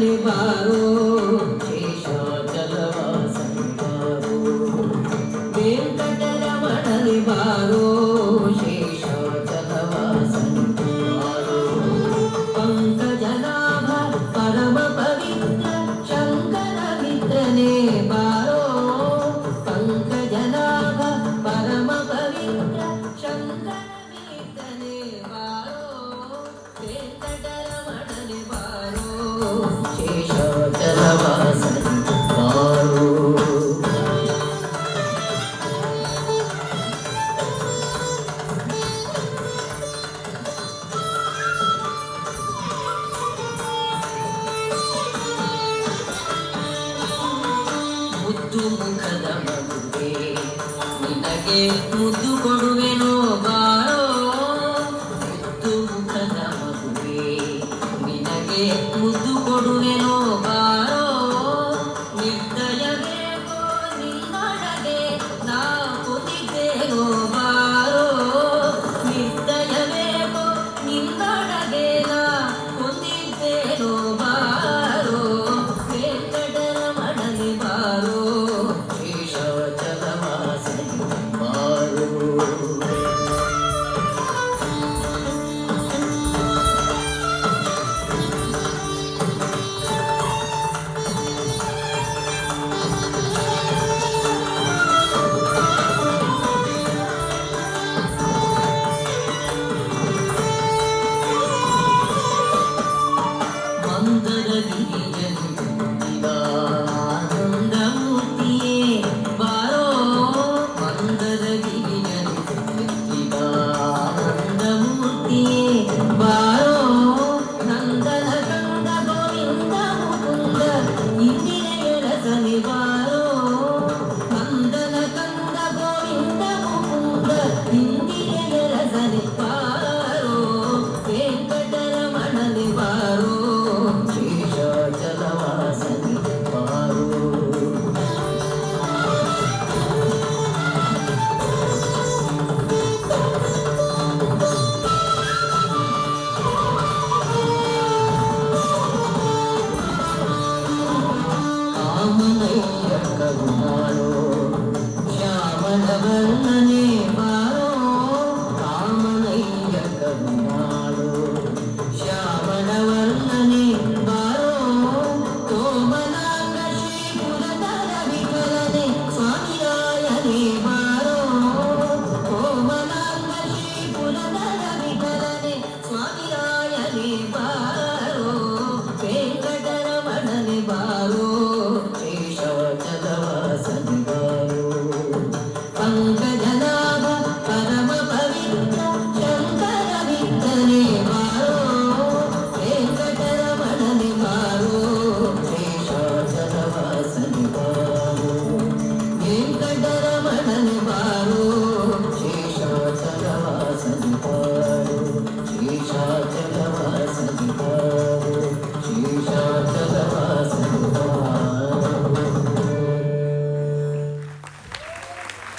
ಮಣಲೆ ಬಾರೋ ಶೇಷಾಚಲವಾಸನೆ ಬಾರೋ ವೆಂಕಟರಮಣಲೆ ಬಾರೋ ಶೇಷಾಚಲವಾಸನೆ ಬಾರೋ ಪಂಕಜನಾಭ ಪರಮ ಪವಿತ್ರ ಶಂಕರ ಮಿತ್ರನೇ ಬಾರೋ ಪಂಕಜನಾಭ ಪರಮ ಪವಿತ್ರ ಶಂಕರ ಮಿತ್ರನೇ ಬಾರೋ ವೆಂಕಟರಮಣಲೆ ಬಾರೋ ಶೇಷಾಚಲವಾಸನೆ ಬಾರೋ ಮುದ್ದು ಮುಖದ ಮಗುವೆ ನಿನಗೆ ಮುದ್ದು ಕೊಡುವೆನೋ ಬಾರೋ ಮುದ್ದು ಮುಖದ ಮಗುವೆ ನಿನಗೆ ಮುದ್ದು ಕೊಡುವೆನೋ ಬಾರೋ ನಿರ್ದಯವೇಗೋ ನಿನ್ನೊಳಗೆ ನಾ ಕುದಿದ್ದೇನೋ ಬಾರೋ ನಿರ್ದಯವೇಗೋ ನಿನ್ನೊಳಗೆ ನಾ ಕುದಿದ್ದೇನೋ ಬಾರೋ ವೆಂಕಟರಮಣಲೆ ಬಾರೋ ಶೇಷಾಚಲವಾಸನೆ ಬಾರೋ ಮಂದರ ಗಿರಿಜನಿಂದಾನಂದಮೂರ್ತಿಯೇ ಬಾರೋ ಮಂದರ ಗಿರಿಜನಿಂದಾನಂದಮೂರ್ತಿಯೇ ಬಾರೋ ನಂದನ ಕಂದ ಗೋವಿಂದ ಮುಕುಂದ ಇಂದಿರೆಯ ರಸನೆ ಬಾರೋ ನಂದನ ಕಂದ ಗೋವಿಂದ ಮುಕುಂದ ಇಂದಿರೆಯ ರಸನೆ ಬಾರೋ ವೆಂಕಟರಮಣಲೆ ಬಾರೋ ಶೇಷಾಚಲವಾಸನೆ ಬಾರೋ ಕಾಮನಯ್ಯ ಕರುಣಾಳೋ ಶ್ಯಾಮಲ ವರ್ಣನೆ ಬಾರೋ ಕಾಮನಯ್ಯ ಕರುಣಾಳೋ